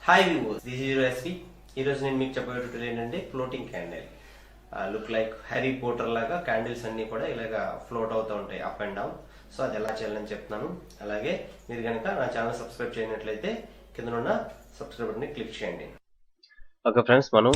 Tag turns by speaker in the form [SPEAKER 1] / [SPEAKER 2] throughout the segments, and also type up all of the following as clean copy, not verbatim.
[SPEAKER 1] Hi viewers, this is SV. ఈరోజు నేను మీకు చెప్పే ట్యూటోరియల్ ఏంటంటే floating candle. Look like Harry Potter లాగా క్యాండిల్స్ అన్ని కూడా ఇలాగా ఫ్లోట్ అవుతూ ఉంటాయి అప్ అండ్ డౌన్. సో అది ఎలా చేయాలని చెప్తున్నాను. అలాగే మీరు కనుక నా ఛానల్ సబ్స్క్రైబ్ చేయనట్లయితే కింద ఉన్న సబ్స్క్రైబ్ బటన్ని క్లిక్ చేయండి. ఓకే ఫ్రెండ్స్, మనం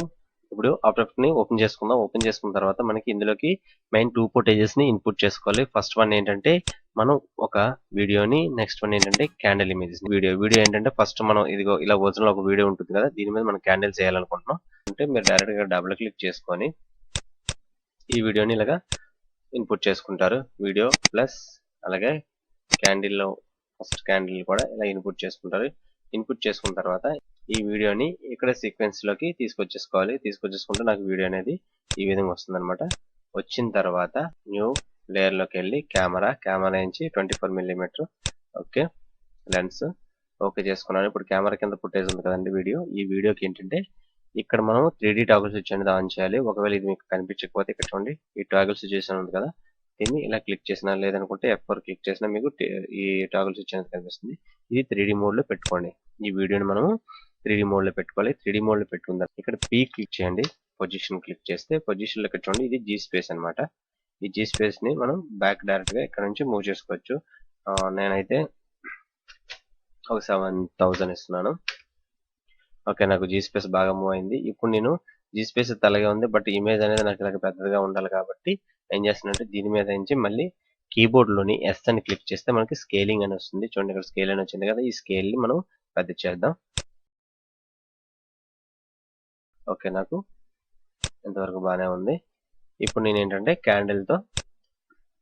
[SPEAKER 1] ఇప్పుడు ఆప్టాప్ ని ఓపెన్ చేసుకుందాం. ఓపెన్ చేసుకున్న తర్వాత మనకి ఇందులోకి మెయిన్ 2 ఫుటేజెస్ ని ఇన్పుట్ చేసుకోవాలి. ఫస్ట్ వన్ ఏంటంటే మనం ఒక వీడియోని, నెక్స్ట్ వన్ ఏంటంటే క్యాండిల్ ఇమేజెస్. వీడియో ఏంటంటే ఫస్ట్ మనం ఇదిగో ఇలా ఒరిజినల్ ఒక వీడియో ఉంటుంది కదా, దీని మీద మనం క్యాండిల్స్ చేయాలనుకుంటున్నాం అంటే మీరు డైరెక్ట్ గా డబుల్ క్లిక్ చేసుకొని ఈ వీడియోని ఇలాగా ఇన్పుట్ చేసుకుంటారు. వీడియో ప్లస్ అలాగే క్యాండిల్ లో ఫస్ట్ క్యాండిల్ కూడా ఇలా ఇన్పుట్ చేసుకుంటారు. ఇన్పుట్ చేసుకున్న తర్వాత ఈ వీడియోని ఇక్కడ సీక్వెన్స్ లోకి తీసుకొచ్చేసుకోవాలి. తీసుకొచ్చేసుకుంటే నాకు వీడియో అనేది ఈ విధంగా వస్తుంది అనమాట. వచ్చిన తర్వాత న్యూ లేయర్ లోకి వెళ్ళి కెమెరా నుంచి 24mm ఓకే లెన్స్ ఓకే చేసుకున్నాను. ఇప్పుడు కెమెరా కింద ఫుటేజ్ ఉంది కదండి వీడియో. ఈ వీడియోకి ఏంటంటే ఇక్కడ మనం 3D టాగుల్ స్విచ్ అనేది ఆన్ చేయాలి. ఒకవేళ ఇది మీకు కనిపించకపోతే ఇక్కడ చూడండి, ఈ టాగుల్ స్విచ్ ఉంది కదా, దీన్ని ఇలా క్లిక్ చేసినా లేదనుకుంటే F4 క్లిక్ చేసినా మీకు ఈ టాగుల్ స్విచ్ అనేది కనిపిస్తుంది. ఇది 3D మోడ్ లో పెట్టుకోండి. ఈ వీడియోని మనము 3D మోడ్ లో పెట్టుకోవాలి. 3D మోడ్ లో పెట్టుకుందాం. ఇక్కడ P క్లిక్ చేయండి. పొజిషన్ క్లిక్ చేస్తే పొజిషన్ లో ఇక్కడ చూడండి, ఇది G స్పేస్ అన్నమాట. ఈ G స్పేస్ ని మనం బ్యాక్ డైరెక్ట్ గా ఇక్కడ నుంచి మూవ్ చేసుకోవచ్చు. నేనైతే ఒక 7000 ఇస్తున్నాను. ఓకే, నాకు G స్పేస్ బాగా మూవ్ అయింది. ఇప్పుడు నేను G స్పేస్ తలగా ఉంది, బట్ ఇమేజ్ అనేది నాకు ఇలా పెద్దగా ఉండాలి కాబట్టి ఏం చేస్తానంటే దీని మీద నుంచి మళ్ళీ కీబోర్డ్ లోని S అని క్లిక్ చేస్తే మనకి స్కేలింగ్ అని వస్తుంది. చూడండి, ఇక్కడ స్కేల్ అని వచ్చింది కదా, ఈ స్కేల్ ని మనం పెద్ద చేద్దాం. ఓకే, నాకు ఇంతవరకు బాగానే ఉంది. ఇప్పుడు నేను ఏంటంటే క్యాండిల్ తో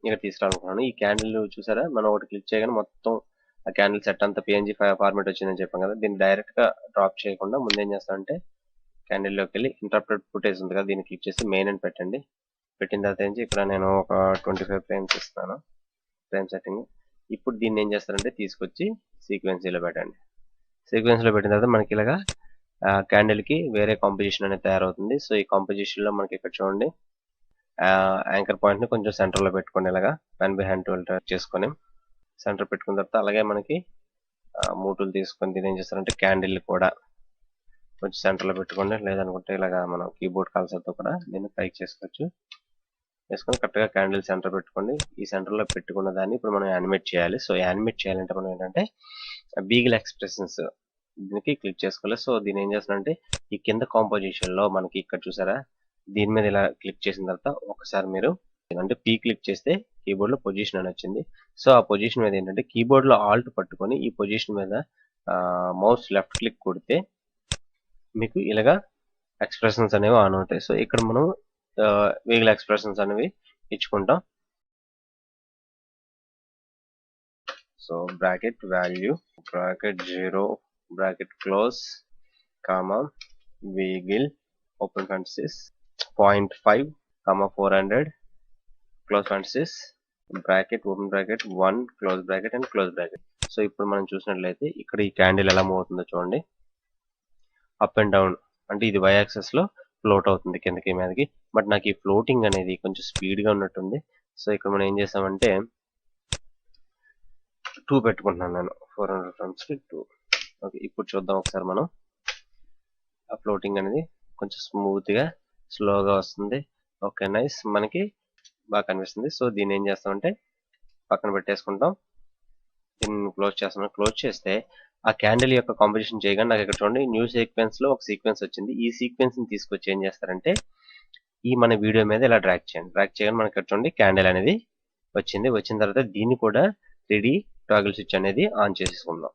[SPEAKER 1] ఇక్కడ తీసుకురావాలనుకున్నాను. ఈ క్యాండిల్ చూసారా, మనం ఒకటి క్లిక్ చేయగానే మొత్తం ఆ క్యాండిల్ సెట్ అంతా PNG ఫార్మాట్ వచ్చిందని చెప్పాం కదా, దీన్ని డైరెక్ట్ గా డ్రాప్ చేయకుండా ముందు ఏం చేస్తామంటే క్యాండిల్ లోకి వెళ్ళి ఇంటరప్టెడ్ ఫుటేజ్ ఉంది కదా, దీన్ని క్లిక్ చేసి మెయిన్ అని పెట్టండి. పెట్టిన తర్వాత ఏంటి ఇక్కడ నేను ఒక 25 ఫ్రేమ్స్ ఇస్తాను, ఫ్రేమ్ సెట్టింగ్. ఇప్పుడు దీన్ని ఏం చేస్తారంటే తీసుకొచ్చి సీక్వెన్సీలో పెట్టండి. సీక్వెన్స్ లో పెట్టిన తర్వాత మనకి ఇలాగా క్యాండిల్ కి వేరే కాంపోజిషన్ అనేది తయారవుతుంది. సో ఈ కాంపోజిషన్ లో మనకి ఇక్కడ చూడండి, యాంకర్ పాయింట్ ని కొంచెం సెంటర్ లో పెట్టుకొని ఇలాగా పెన్ బై హ్యాండ్ టూల్ చేసుకొని సెంటర్ పెట్టుకున్న తర్వాత అలాగే మనకి మూటులు తీసుకొని దీని ఏం చేస్తారంటే క్యాండిల్ కూడా కొంచెం సెంటర్ లో పెట్టుకోండి. లేదనుకుంటే ఇలాగా మనం కీబోర్డ్ కాల్సర్తో కూడా దీన్ని పైకి చేసుకోవచ్చు. వేసుకొని కరెక్ట్ గా క్యాండిల్ సెంటర్ పెట్టుకోండి. ఈ సెంటర్ లో పెట్టుకున్న దాన్ని ఇప్పుడు మనం యానిమేట్ చేయాలి. సో యానిమేట్ చేయాలంటే మనం ఏంటంటే బీగిల్ ఎక్స్ప్రెషన్స్ దీనికి క్లిక్ చేసుకోవాలి. సో దీన్ని ఏం చేస్తానంటే ఈ కింద కాంపోజిషన్ లో మనకి ఇక్కడ చూసారా, దీని మీద ఇలా క్లిక్ చేసిన తర్వాత ఒకసారి మీరు అంటే P క్లిక్ చేస్తే కీబోర్డ్ లో పొజిషన్ అని వచ్చింది. సో ఆ పొజిషన్ మీద ఏంటంటే కీబోర్డ్ లో ఆల్ట్ పట్టుకొని ఈ పొజిషన్ మీద మౌస్ లెఫ్ట్ క్లిక్ కొడితే మీకు ఇలాగా ఎక్స్ప్రెషన్స్ అనేవి ఆన్ అవుతాయి. సో ఇక్కడ మనం వీగిల్ ఎక్స్ప్రెషన్స్ అనేవి ఇచ్చుకుంటాం. So bracket value bracket 0 bracket close comma వీగిల్ open parenthesis 0.5 400 close parenthesis bracket open bracket 1 close bracket and close bracket. So ఇప్పుడు మనం చూసినట్లయితే ఇక్కడ ఈ క్యాండిల్ ఎలా మూవ్ అవుతుందో చూడండి, అప్ అండ్ డౌన్. అంటే ఇది y యాక్సిస్ లో ఫ్లోట్ అవుతుంది కిందకి మీదకి. బట్ నాకు ఈ ఫ్లోటింగ్ అనేది కొంచెం స్పీడ్ గా ఉన్నట్టుంది. సో ఇక్కడ మనం ఏం చేసామంటే 2 పెట్టుకుంటున్నాను నేను, 400 ఫ్రేమ్స్ కి 2. ఓకే, ఇప్పుడు చూద్దాం ఒకసారి మనం. ఆ ఫ్లోటింగ్ అనేది కొంచెం స్మూత్ గా స్లోగా వస్తుంది. ఓకే నైస్, మనకి బాగా కనిపిస్తుంది. సో దీన్ని ఏం చేస్తామంటే పక్కన పెట్టేసుకుంటాం. దీన్ని క్లోజ్ చేస్తాను. క్లోజ్ చేస్తే ఆ క్యాండిల్ యొక్క కాంపోజిషన్ చేయగానే నాకు ఇక్కడ చూడండి న్యూ సీక్వెన్స్ లో ఒక సీక్వెన్స్ వచ్చింది. ఈ సీక్వెన్స్ ని తీసుకొచ్చి ఏం చేస్తారంటే ఈ మన వీడియో మీద ఇలా డ్రాగ్ చేయండి. డ్రాగ్ చేయగానే మనకి ఇక్కడ చూడండి క్యాండిల్ అనేది వచ్చింది. వచ్చిన తర్వాత దీన్ని కూడా 3D టాగిల్ స్విచ్ అనేది ఆన్ చేసుకుందాం.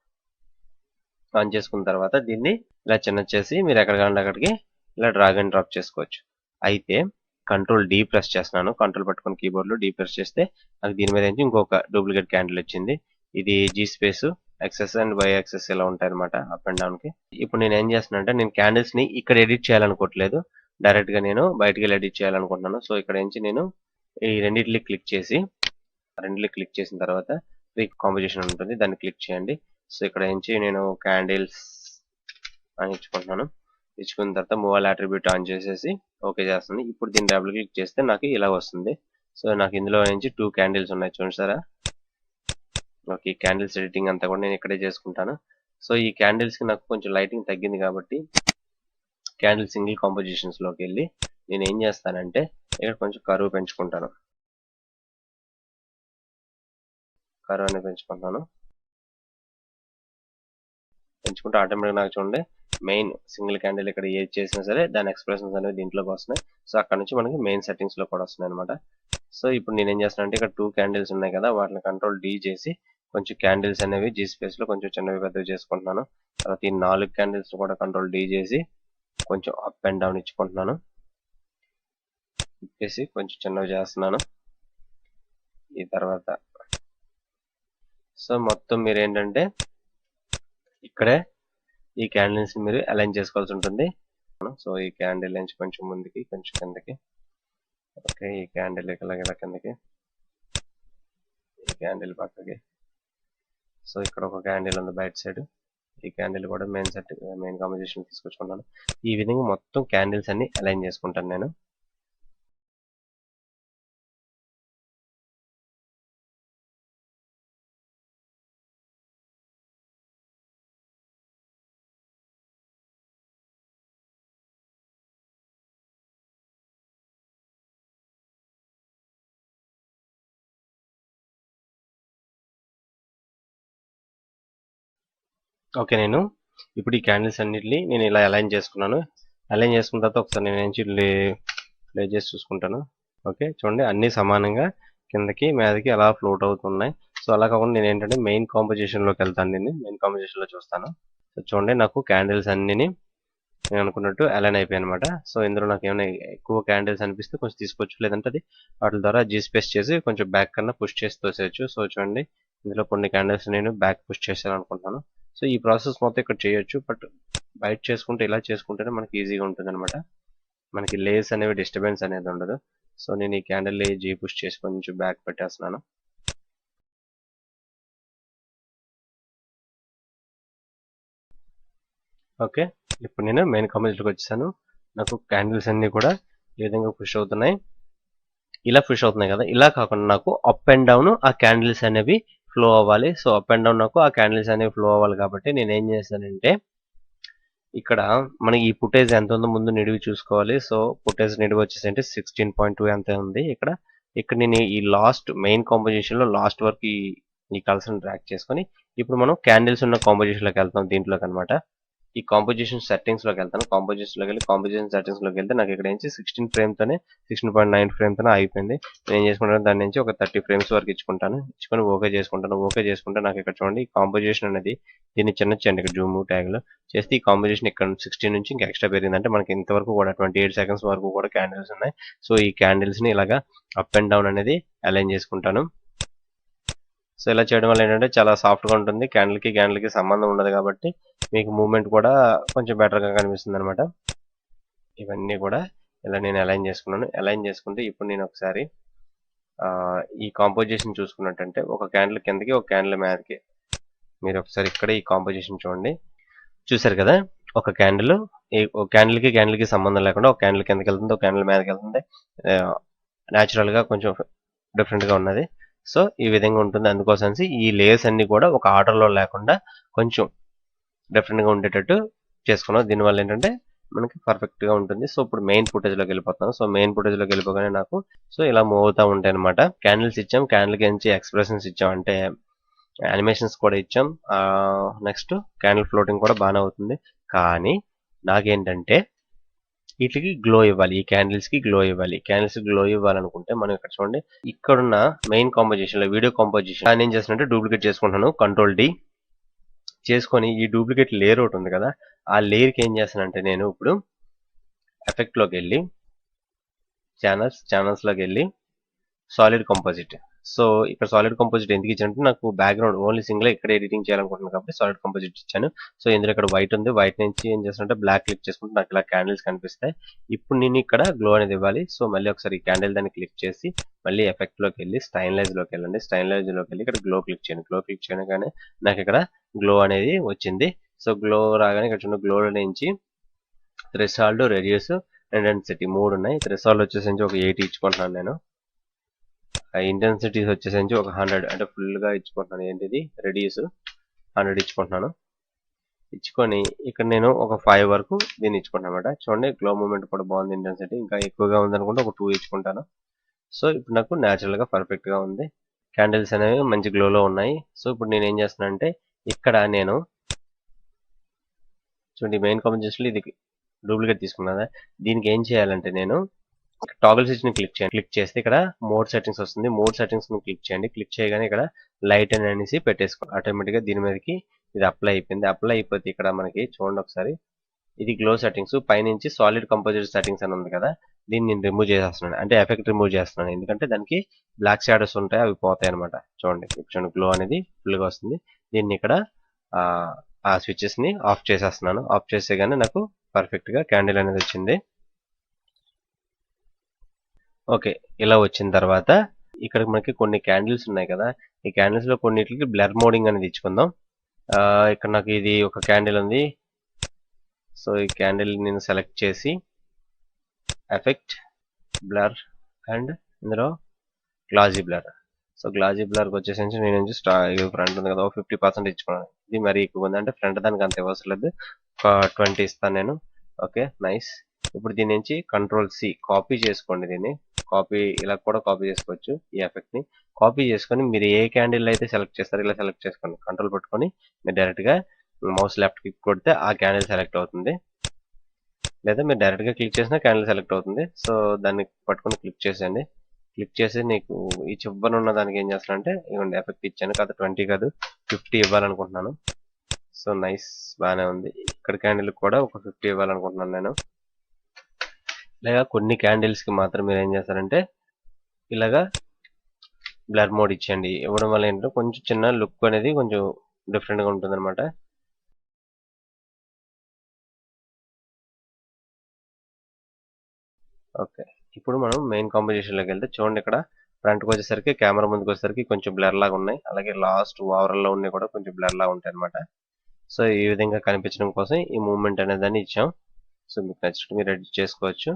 [SPEAKER 1] ఆన్ చేసుకున్న తర్వాత దీన్ని ఇలా చిన్న చేసి మీరు ఎక్కడ కావాలంటే అక్కడికి ఇలా డ్రాగ్ అండ్ డ్రాప్ చేసుకోవచ్చు. అయితే కంట్రోల్ D ప్రెస్ చేస్తున్నాను. కంట్రోల్ పట్టుకుని కీబోర్డ్ లో D ప్రెస్ చేస్తే నాకు దీని మీద నుంచి ఇంకొక డూప్లికేట్ క్యాండిల్ వచ్చింది. ఇది G space excess and Y access ఇలా ఉంటాయి అనమాట అప్ అండ్ డౌన్ కి. ఇప్పుడు నేను ఏం చేస్తున్నా అంటే నేను క్యాండిల్స్ ని ఇక్కడ ఎడిట్ చేయాలనుకోవట్లేదు, డైరెక్ట్ గా నేను బయటకి వెళ్ళి ఎడిట్ చేయాలనుకుంటున్నాను. సో ఇక్కడ నుంచి నేను ఈ రెండింటిని క్లిక్ చేసిన తర్వాత కాంపోజిషన్ ఉంటుంది, దాన్ని క్లిక్ చేయండి. సో ఇక్కడ నుంచి నేను క్యాండిల్స్ అని ఇచ్చుకుంటున్నాను. ఇచ్చుకున్న తర్వాత మూవ్ ఆల్ అట్రిబ్యూట్ ఆన్ చేసేసి ఓకే చేస్తుంది. ఇప్పుడు దీన్ని డబుల్ క్లిక్ చేస్తే నాకు ఇలా వస్తుంది. సో నాకు ఇందులో నుంచి 2 క్యాండిల్స్ ఉన్నాయి చూసారా. ఓకే, క్యాండిల్స్ ఎడిటింగ్ అంతా కూడా నేను ఇక్కడే చేసుకుంటాను. సో ఈ క్యాండిల్స్ కి నాకు కొంచెం లైటింగ్ తగ్గింది కాబట్టి క్యాండిల్ సింగిల్ కాంపోజిషన్స్ లోకి వెళ్ళి నేను ఏం చేస్తానంటే ఇక్కడ కొంచెం కరువు పెంచుకుంటాను. కరువు అనేది పెంచుకుంటాను. పెంచుకుంటే ఆటోమేటిక్ నాకు చూడండి మెయిన్ సింగిల్ క్యాండిల్ ఇక్కడ ఏది చేసినా సరే దాని ఎక్స్ప్రెషన్స్ అనేవి దీంట్లోకి వస్తున్నాయి. సో అక్కడ నుంచి మనకి మెయిన్ సెట్టింగ్స్ లో కూడా వస్తున్నాయి అనమాట. సో ఇప్పుడు నేను ఏం చేస్తాను అంటే ఇక్కడ 2 క్యాండిల్స్ ఉన్నాయి కదా, వాటిని కంట్రోల్ D చేసి కొంచెం క్యాండిల్స్ అనేవి G స్పేస్ లో కొంచెం చిన్నవి పెద్దవి చేసుకుంటున్నాను. తర్వాత ఈ 4 క్యాండిల్స్ కూడా కంట్రోల్ D చేసి కొంచెం అప్ అండ్ డౌన్ ఇచ్చుకుంటున్నాను. ఇచ్చేసి కొంచెం చిన్నవి చేస్తున్నాను. ఈ తర్వాత సో మొత్తం మీరు ఏంటంటే ఇక్కడే ఈ క్యాండిల్స్ మీరు అలైన్ చేసుకోవాల్సి ఉంటుంది. సో ఈ క్యాండిల్ నుంచి కొంచెం ముందుకి కొంచెం కిందకి, ఓకే, ఈ క్యాండిల్ ఇలా కిందకి, ఈ క్యాండిల్ పక్కకి. సో ఇక్కడ ఒక క్యాండిల్ ఉంది బయట సైడ్, ఈ క్యాండిల్ కూడా మెయిన్ కాంపోజిషన్ తీసుకొచ్చుకున్నాను. ఈ విధంగా మొత్తం క్యాండిల్స్ అన్ని అలైన్ చేసుకుంటాను నేను. ఓకే, నేను ఇప్పుడు ఈ క్యాండిల్స్ అన్నిటిని నేను ఇలా అలైన్ చేసుకున్నాను. అలైన్ చేసుకున్న తర్వాత ఒకసారి నేను నుంచి ప్లే చేసి చూసుకుంటాను. ఓకే, చూడండి అన్ని సమానంగా కిందకి మీదకి అలా ఫ్లోట్ అవుతున్నాయి. సో అలా కాకుండా నేను ఏంటంటే మెయిన్ కాంపోజిషన్ లోకి వెళ్తాను. నేను మెయిన్ కాంపోజిషన్ లో చూస్తాను. సో చూడండి నాకు క్యాండిల్స్ అన్నిని నేను అనుకున్నట్టు అలైన్ అయిపోయాయి అనమాట. సో ఇందులో నాకు ఏమైనా ఎక్కువ క్యాండిల్స్ అనిపిస్తే కొంచెం తీసుకోవచ్చు, లేదంటే అది వాటి ద్వారా G స్పేస్ చేసి కొంచెం బ్యాక్ కన్నా పుష్ చేసి తోసేయచ్చు. సో చూడండి ఇందులో కొన్ని క్యాండిల్స్ నేను బ్యాక్ పుష్ చేయాలనుకుంటున్నాను. సో ఈ ప్రాసెస్ మొత్తం ఇక్కడ చేయొచ్చు, బట్ బయట చేసుకుంటే ఇలా చేసుకుంటేనే మనకి ఈజీగా ఉంటుంది అనమాట. మనకి లేస్ అనేవి డిస్టర్బెన్స్ అనేది ఉండదు. సో నేను ఈ క్యాండిల్ G పుష్ చేసి కొంచెం బ్యాక్ పెట్టేస్తున్నాను. ఓకే, ఇప్పుడు నేను మెయిన్ కాంపోజిషన్కి వచ్చేసాను. నాకు క్యాండిల్స్ అన్ని కూడా ఈ విధంగా పుష్ అవుతున్నాయి. ఇలా పుష్ అవుతున్నాయి కదా, ఇలా కాకుండా నాకు అప్ అండ్ డౌన్ ఆ క్యాండిల్స్ అనేవి ఫ్లో అవ్వాలి. సో అప్ అండ్ డౌన్ నాకు ఆ క్యాండిల్స్ అనేవి ఫ్లో అవ్వాలి కాబట్టి నేను ఏం చేశానంటే ఇక్కడ మనకి ఈ ఫుటేజ్ ఎంత ఉందో ముందు నిడివి చూసుకోవాలి. సో ఫుటేజ్ నిడివి వచ్చేసి అంటే 16.2 ఎంత ఉంది ఇక్కడ. నేను ఈ లాస్ట్ మెయిన్ కాంపోజిషన్ లో లాస్ట్ వరకు ఈ కలర్స్ ని డ్రాగ్ చేసుకొని ఇప్పుడు మనం క్యాండిల్స్ ఉన్న కాంపోజిషన్ లోకి వెళ్తాం. దీంట్లోకి అనమాట ఈ కాంపోజిషన్ సెట్టింగ్స్ లోకి వెళ్తాను. కాంపోజిషన్ లోకి వెళ్ళి కాంపోజిషన్ సెట్టింగ్స్ లోకి వెళ్తే నాకు ఇక్కడ నుంచి 16 ఫ్రేమ్ తోనే 16.9 ఫ్రేమ్ తోనే అయిపోయింది. నేను ఏం చేసుకుంటాను, దాని నుంచి ఒక 30 ఫ్రేమ్స్ వరకు ఇచ్చుకుంటాను. ఇచ్చుకొని ఓకే చేసుకుంటాను. ఓకే చేసుకుంటే నాకు ఇక్కడ చూడండి ఈ కాంపోజిషన్ అనేది దీన్ని చిన్నచ్చేయండి ఇక్కడ జూమ్ ట్యాగ్ లో చేస్తే ఈ కాంపోజిషన్ ఇక్కడ 16 నుంచి ఇంకా ఎక్స్ట్రా పెరిగిందంటే మనకి ఇంతవరకు కూడా 28 సెకండ్స్ వరకు కూడా క్యాండిల్స్ ఉన్నాయి. సో ఈ క్యాండిల్స్ ని ఇలాగా అప్ అండ్ డౌన్ అనేది అలైన్ చేసుకుంటాను. సో ఇలా చేయడం వల్ల ఏంటంటే చాలా సాఫ్ట్గా ఉంటుంది. క్యాండిల్కి సంబంధం ఉండదు కాబట్టి మీకు మూవ్మెంట్ కూడా కొంచెం బెటర్గా కనిపిస్తుంది అనమాట. ఇవన్నీ కూడా ఇలా నేను అలైన్ చేసుకున్నాను. అలైన్ చేసుకుంటే ఇప్పుడు నేను ఒకసారి ఈ కాంపోజిషన్ చూసుకున్నట్టంటే ఒక క్యాండిల్ కిందకి ఒక క్యాండిల్ మీదకి మీరు ఒకసారి ఇక్కడ ఈ కాంపోజిషన్ చూడండి. చూసారు కదా, ఒక క్యాండిల్కి సంబంధం లేకుండా ఒక క్యాండిల్ కిందకి వెళ్తుంది, ఒక క్యాండిల్ మీదకి వెళ్తుంది. న్యాచురల్గా కొంచెం డిఫరెంట్గా ఉన్నది. సో ఈ విధంగా ఉంటుంది. అందుకోసం ఈ లేయర్స్ అన్ని కూడా ఒక ఆర్డర్లో లేకుండా కొంచెం డిఫరెంట్గా ఉండేటట్టు చేసుకున్నాం. దీనివల్ల ఏంటంటే మనకి పర్ఫెక్ట్గా ఉంటుంది. సో ఇప్పుడు మెయిన్ ఫుటేజ్లోకి వెళ్ళిపోతాను. సో మెయిన్ ఫుటేజ్లోకి వెళ్ళిపోగానే నాకు సో ఇలా మూవ్ అవుతూ ఉంటాయి అనమాట. క్యాండిల్స్ ఇచ్చాం, క్యాండిల్కి నుంచి ఎక్స్ప్రెషన్స్ ఇచ్చాం, అంటే యానిమేషన్స్ కూడా ఇచ్చాం. నెక్స్ట్ క్యాండిల్ ఫ్లోటింగ్ కూడా బాగానే అవుతుంది. కానీ నాకేంటంటే వీటికి గ్లో ఇవ్వాలి, ఈ క్యాండిల్స్ కి గ్లో ఇవ్వాలి. క్యాండిల్స్ గ్లో ఇవ్వాలనుకుంటే మనం ఇక్కడ చూడండి ఇక్కడున్న మెయిన్ కాంపోజిషన్ లో వీడియో కాంపోజిషన్ నేను ఏం చేస్తున్నట్టే డూప్లికేట్ చేసుకుంటాను. కంట్రోల్ D చేసుకొని ఈ డూప్లికేట్ లేయర్ ఒకటి ఉంది కదా, ఆ లేయర్ కి ఏం చేస్తానంటే నేను ఇప్పుడు ఎఫెక్ట్ లోకి వెళ్ళి ఛానల్స్ లోకి వెళ్ళి సాలిడ్ కాంపోజిట్. సో ఇక్కడ సాలిడ్ కాంపోజిట్ ఎందుకు ఇచ్చానంటే నాకు బ్యాక్గ్రౌండ్ ఓన్లీ సింగిల్ ఇక్కడ ఎడిటింగ్ చేయాలనుకుంటున్నాను కాబట్టి సాలిడ్ కాంపోజిట్ ఇచ్చాను. సో ఇందులో ఇక్కడ వైట్ ఉంది, వైట్ నుంచి ఏం చేస్తానంటే బ్లాక్ క్లిక్ చేసుకుంటే నాకు ఇలా క్యాండిల్స్ కనిపిస్తాయి. ఇప్పుడు నేను ఇక్కడ గ్లో అనేది ఇవ్వాలి. సో మళ్ళీ ఒకసారి ఈ క్యాండిల్ దాన్ని క్లిక్ చేసి మళ్ళీ ఎఫెక్ట్ లోకి వెళ్ళి స్టైన్లైజ్ లోకి వెళ్ళండి. స్టైన్లైజ్ లోకి వెళ్ళి ఇక్కడ గ్లో క్లిక్ చేయండి. గ్లో క్లిక్ చేయగానే నాకు ఇక్కడ గ్లో అనేది వచ్చింది. సో గ్లో రాగానే ఇక్కడ చూడండి గ్లో నుంచి థ్రెషోల్డ్, రేడియస్, ఇంటెన్సిటీ 3 ఉన్నాయి. థ్రెషోల్డ్ వచ్చేసి ఒక 80 ఇచ్చుకుంటున్నాను నేను. ఇంటెన్సిటీస్ వచ్చేసి ఒక 100 అంటే ఫుల్ గా ఇచ్చుకుంటున్నాను. ఏంటిది రేడియస్ 100 ఇచ్చుకుంటున్నాను. ఇచ్చుకొని ఇక్కడ నేను ఒక 5 వరకు దీన్ని ఇచ్చుకుంటాను అనమాట. చూడండి గ్లో మూమెంట్ కూడా బాగుంది, ఇంటెన్సిటీ ఇంకా ఎక్కువగా ఉందనుకుంటే ఒక 2 ఇచ్చుకుంటాను. సో ఇప్పుడు నాకు న్యాచురల్ గా పర్ఫెక్ట్ గా ఉంది. క్యాండిల్స్ అనేవి మంచి గ్లోలో ఉన్నాయి. సో ఇప్పుడు నేను ఏం చేస్తున్నాను అంటే ఇక్కడ నేను చూడండి మెయిన్ కాంబినేషన్ ఇది డూప్లికేట్ తీసుకున్నా. దీనికి ఏం చేయాలంటే నేను టాగల్ స్విచ్ ని క్లిక్ చేస్తే ఇక్కడ మోడ్ సెట్టింగ్స్ వస్తుంది. మోడ్ సెట్టింగ్స్ ని క్లిక్ చేయండి. క్లిక్ చేయగానే ఇక్కడ లైట్ అని అనేసి పెట్టేసుకోండి. ఆటోమేటిక్ గా దీని మీదకి ఇది అప్లై అయిపోయింది. అప్లై అయిపోతే ఇక్కడ మనకి చూడండి ఒకసారి ఇది గ్లో సెట్టింగ్స్ పైనుంచి సాలిడ్ కంపోజిట్ సెట్టింగ్స్ అని ఉంది కదా, దీన్ని నేను రిమూవ్ చేసేస్తున్నాను. అంటే ఎఫెక్ట్ రిమూవ్ చేస్తున్నాను, ఎందుకంటే దానికి బ్లాక్ షాడోస్ ఉంటాయి, అవి పోతాయి అనమాట. చూడండి చూడండి గ్లో అనేది ఫుల్ గా వస్తుంది. దీన్ని ఇక్కడ ఆ స్విచెస్ ని ఆఫ్ చేసేస్తున్నాను. ఆఫ్ చేసేగానే నాకు పర్ఫెక్ట్ గా క్యాండిల్ అనేది వచ్చింది. ఓకే, ఇలా వచ్చిన తర్వాత ఇక్కడ మనకి కొన్ని క్యాండిల్స్ ఉన్నాయి కదా, ఈ క్యాండిల్స్ లో కొన్నిటికి బ్లర్ మోడింగ్ అనేది ఇచ్చుకుందాం. ఇక్కడ నాకు ఇది ఒక క్యాండిల్ ఉంది. సో ఈ క్యాండిల్ నేను సెలెక్ట్ చేసి ఎఫెక్ట్ బ్లర్ అండ్ ఇందులో గ్లాజీ బ్లర్. సో గ్లాజీ బ్లర్కి వచ్చేసి నేను ఫ్రంట్ ఉంది కదా 50% ఇచ్చుకున్నాను. ఇది మరీ ఎక్కువ ఉంది, అంటే ఫ్రంట్ దానికి అంత ఇవ్వసం లేదు, ఒక 20 ఇస్తాను నేను. Okay nice. ఇప్పుడు దీని నుంచి కంట్రోల్ సి కాపీ చేసుకోండి. దీన్ని కాపీ ఇలా కూడా కాపీ చేసుకోవచ్చు. ఈ ఎఫెక్ట్ ని కాపీ చేసుకొని మీరు ఏ క్యాండిల్ అయితే సెలెక్ట్ చేస్తారో ఇలా సెలెక్ట్ చేసుకోండి. కంట్రోల్ పట్టుకొని మీరు డైరెక్ట్ గా మౌస్ లెఫ్ట్ క్లిక్ కొడితే ఆ క్యాండిల్ సెలెక్ట్ అవుతుంది, లేదా మీరు డైరెక్ట్ గా క్లిక్ చేసినా క్యాండిల్ సెలెక్ట్ అవుతుంది. సో దాన్ని పట్టుకొని క్లిక్ చేసేయండి. క్లిక్ చేసి నీకు ఈ చివరన ఉన్న దానికి ఏం చేస్తానంటే ఇవ్వండి ఎఫెక్ట్ ఇచ్చాను కదా, 20 కాదు 50 ఇవ్వాలనుకుంటున్నాను. సో నైస్, బాగానే ఉంది. ఇక్కడ క్యాండిల్ కూడా ఒక 50 ఇవ్వాలనుకుంటున్నాను నేను. లేదా కొన్ని క్యాండిల్స్ కి మాత్రం మీరు ఏం చేస్తారంటే ఇలాగా బ్లర్ మోడ్ ఇచ్చేయండి. ఇవ్వడం వల్ల ఏంటంటే కొంచెం చిన్న లుక్ అనేది కొంచెం డిఫరెంట్ గా ఉంటుంది అనమాట. ఓకే, ఇప్పుడు మనం మెయిన్ కాంపోజిషన్ లోకి వెళ్తే చూడండి ఇక్కడ ఫ్రంట్కి వచ్చేసరికి కెమెరా ముందుకు వచ్చేసరికి కొంచెం బ్లర్ లాగా ఉన్నాయి. అలాగే లాస్ట్ ఓవరాల్ లో ఉన్నాయి కూడా కొంచెం బ్లర్ లాగా ఉంటాయి అనమాట. సో ఈ విధంగా కనిపించడం కోసం ఈ మూవ్మెంట్ అనేది దాన్ని ఇచ్చాం. సో మీకు నచ్చినట్టు మీరు ఎడిట్ చేసుకోవచ్చు.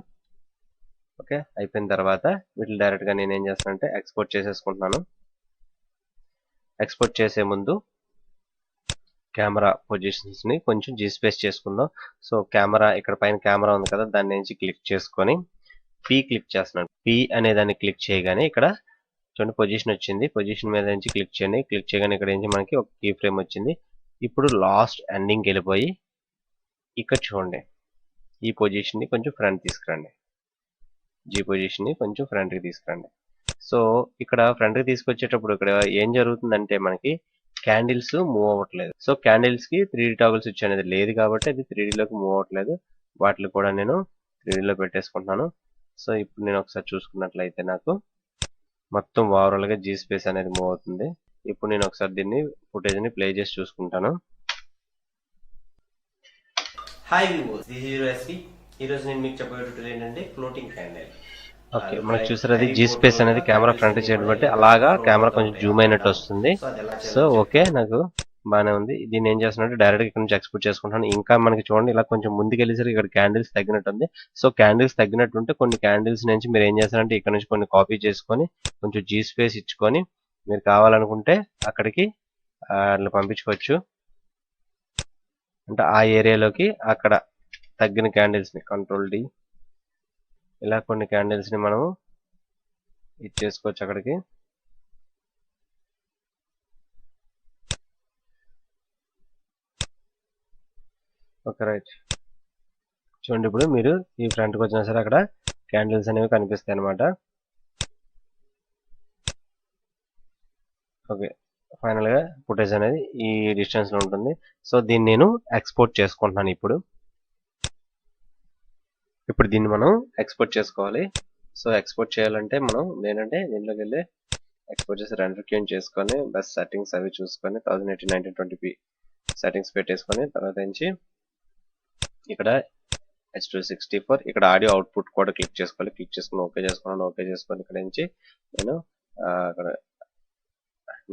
[SPEAKER 1] ఓకే, అయిపోయిన తర్వాత వీటిని డైరెక్ట్ గా నేను ఏం చేస్తానంటే ఎక్స్పోర్ట్ చేసేసుకుంటున్నాను. ఎక్స్పోర్ట్ చేసే ముందు కెమెరా పొజిషన్స్ ని కొంచెం జీ స్పేస్ చేసుకుందాం. సో కెమెరా ఇక్కడ పైన కెమెరా ఉంది కదా, దాని నుంచి క్లిక్ చేసుకొని పి క్లిక్ చేస్తున్నాను. పి అనే దాన్ని క్లిక్ చేయగానే ఇక్కడ చూడండి పొజిషన్ వచ్చింది. పొజిషన్ మీద నుంచి క్లిక్ చేయండి. క్లిక్ చేయగానే ఇక్కడ నుంచి మనకి ఒక కీ ఫ్రేమ్ వచ్చింది. ఇప్పుడు లాస్ట్ ఎండింగ్కి వెళ్ళిపోయి ఇక్కడ చూడండి ఈ పొజిషన్ ని కొంచెం ఫ్రంట్ తీసుకురండి. జీ పొజిషన్ ని కొంచెం ఫ్రంట్ కి తీసుకురండి. సో ఇక్కడ ఫ్రంట్ కి తీసుకొచ్చేటప్పుడు ఇక్కడ ఏం జరుగుతుందంటే మనకి క్యాండిల్స్ మూవ్ అవ్వట్లేదు. సో క్యాండిల్స్ కి 3D టాగుల్ స్విచ్ అనేది లేదు కాబట్టి అది 3D లోకి మూవ్ అవ్వట్లేదు. వాటిని కూడా నేను 3D లో పెట్టేసుకుంటున్నాను. సో ఇప్పుడు నేను ఒకసారి చూసుకున్నట్లయితే నాకు మొత్తం ఓవరాల్ గా జీ స్పేస్ అనేది మూవ్ అవుతుంది. ఇప్పుడు నేను ఒకసారి దీన్ని ఫుటేజ్ ని ప్లే చేసి చూసుకుంటాను. Hi viewers, this is your SV. ఈ రోజు నేను మీకు చెప్పే ట్యూటోరియల్ ఏంటంటే ఫ్లోటింగ్ క్యాండిల్. ఓకే, మనకు చూసారు అది జీ స్పేస్ అనేది కెమెరా ఫ్రంట్ చేయడం బట్టి అలాగా కెమెరా కొంచెం జూమ్ అయినట్టు వస్తుంది. సో ఓకే, నాకు బాగానే ఉంది. దీన్ని ఏం చేస్తున్నట్టు డైరెక్ట్ ఇక్కడ నుంచి ఎక్స్పోర్ట్ చేసుకుంటాను. ఇంకా మనకి చూడండి ఇలా కొంచెం ముందుకు వెళ్ళేసరికి ఇక్కడ క్యాండిల్స్ తగ్గినట్టు ఉంది. సో క్యాండిల్స్ తగ్గినట్టు ఉంటే కొన్ని క్యాండిల్స్ నుంచి మీరు ఏం చేస్తారంటే ఇక్కడ నుంచి కొన్ని కాపీ చేసుకొని కొంచెం జీ స్పేస్ ఇచ్చుకొని మీరు కావాలనుకుంటే అక్కడికి అట్లా పంపించుకోవచ్చు. అంటే ఆ ఏరియాలోకి అక్కడ తగ్గిన క్యాండిల్స్ ని కంట్రోల్ డి ఇలా కొన్ని క్యాండిల్స్ ని మనం ఇచ్చేసుకోవచ్చు అక్కడికి. ఓకే రైట్, చూడండి ఇప్పుడు మీరు ఈ ఫ్రంట్ కి వచ్చినా సరే అక్కడ క్యాండిల్స్ అనేవి కనిపిస్తాయి అనమాట. ఓకే, ఫైనల్ గా ఫుటేజ్ అనేది ఈ డిస్టెన్స్ లో ఉంటుంది. సో దీన్ని నేను ఎక్స్పోర్ట్ చేసుకుంటున్నాను. ఇప్పుడు దీన్ని మనం ఎక్స్పోర్ట్ చేసుకోవాలి. సో ఎక్స్పోర్ట్ చేయాలంటే మనం ఏంటంటే దీంట్లోకి వెళ్ళి ఎక్స్పోర్ట్ చేసి రెండర్ ట్యూన్ చేసుకొని బెస్ట్ సెట్టింగ్స్ అవి చూసుకొని 1080 1920p సెట్టింగ్స్ పెట్టేసుకొని తర్వాత నుంచి ఇక్కడ H264 ఇక్కడ ఆడియో అవుట్పుట్ కూడా క్లిక్ చేసుకోవాలి. క్లిక్ చేసుకుని ఓకే చేసుకున్నాను. ఓకే చేసుకొని ఇక్కడ నుంచి నేను అక్కడ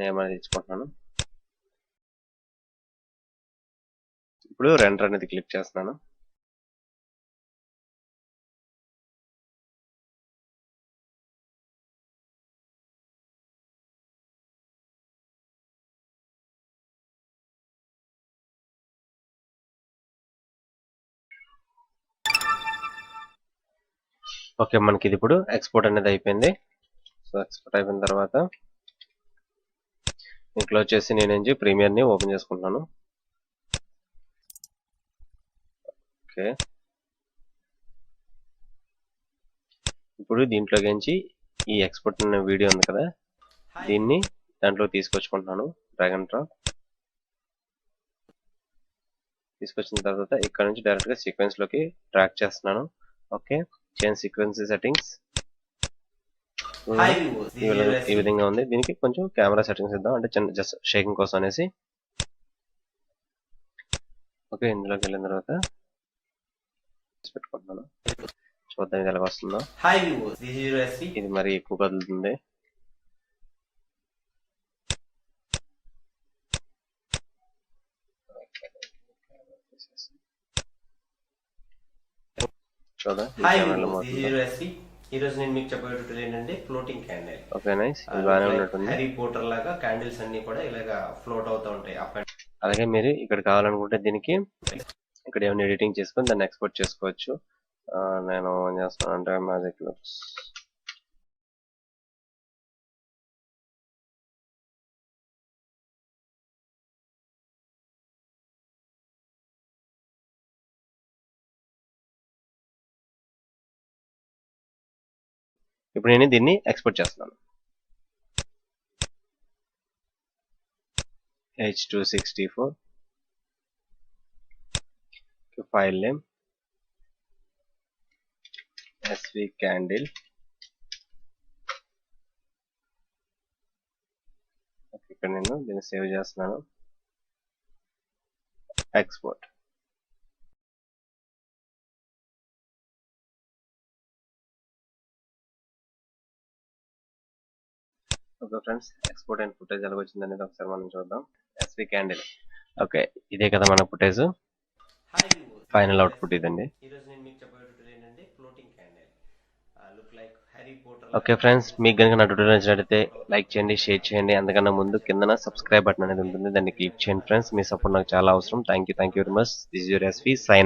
[SPEAKER 1] నేమ్ అనేది ఇచ్చుకుంటున్నాను. ఇప్పుడు రెండర్ అనేది క్లిక్ చేస్తున్నాను. ఓకే, మనకి ఇది ఇప్పుడు ఎక్స్పోర్ట్ అనేది అయిపోయింది. సో ఎక్స్పోర్ట్ అయిపోయిన తర్వాత నేను క్లోజ్ చేసి నేనేంచి ప్రీమియర్ని ఓపెన్ చేసుకుంటున్నాను. ఓకే, ఇప్పుడు దీంట్లోకించి ఈ ఎక్స్పోర్ట్ అనే వీడియో ఉంది కదా, దీన్ని దాంట్లో తీసుకొచ్చుకుంటున్నాను. డ్రాగ్ అండ్ డ్రాప్ తీసుకొచ్చిన తర్వాత ఇక్కడ నుంచి డైరెక్ట్ గా సీక్వెన్స్ లోకి ట్రాక్ చేస్తున్నాను. ఓకే, చేంజ్ సీక్వెన్స్ సెట్టింగ్స్ ఈ విధంగా ఉంది. దీనికి కొంచెం కెమెరా సెట్టింగ్స్ ఇద్దాం, అంటే చిన్న జస్ట్ షేకింగ్ కోసం అనేసి. ఓకే, ఇందులోకి వెళ్ళిన తర్వాత పెట్టుకుంటున్నాను. చూద్దాం ఇది ఎలా వస్తుందో. ఇది మరి ఎక్కువ కదులుతుంది. చూద్దాం ఈ రోజు నేను మీకు చెప్పే ట్యూటోరియల్ ఏంటంటే ఫ్లోటింగ్ క్యాండిల్. Okay, nice. ఇది బాగానే ఉన్నట్టుంది. హ్యారీ పోటర్ లాగా క్యాండిల్స్ అన్ని కూడా ఇలాగా ఫ్లోట్ అవుతూ ఉంటాయి. అలాగే మీరు ఇక్కడ కావాలనుకుంటే దీనికి ఇక్కడ ఏమైనా ఎడిటింగ్ చేసుకొని దాన్ని ఎక్స్పోర్ట్ చేసుకోవచ్చు. నేను ఏం చేస్తాను అంటే మ్యాజిక్ లుక్స్ ఇప్పుడు నేను దీన్ని ఎక్స్పోర్ట్ చేస్తున్నాను. H264 file name SV candle. ఇక్కడ నేను దీన్ని సేవ్ చేస్తున్నాను. Export. Okay friends, export and footage ఎలా వచ్చింది అనేది ఒకసారి మనం చూద్దాం. SV candle. ఓకే, ఇదే కదా మన ఫుటేజ్. ఫైనల్ అవుట్పుట్ ఇదండి. ఓకే ఫ్రెండ్స్, మీకు కనుక నా ట్యూటోరియల్ నచ్చినట్లయితే లైక్ చేయండి, షేర్ చేయండి. అందుకన్నా ముందు కింద సబ్స్క్రైబ్ బటన్ అనేది ఉంటుంది, దాన్ని క్లిక్ చేయండి ఫ్రెండ్స్. మీ సపోర్ట్ నాకు చాలా అవసరం. Thank you very much. This is your SV sign.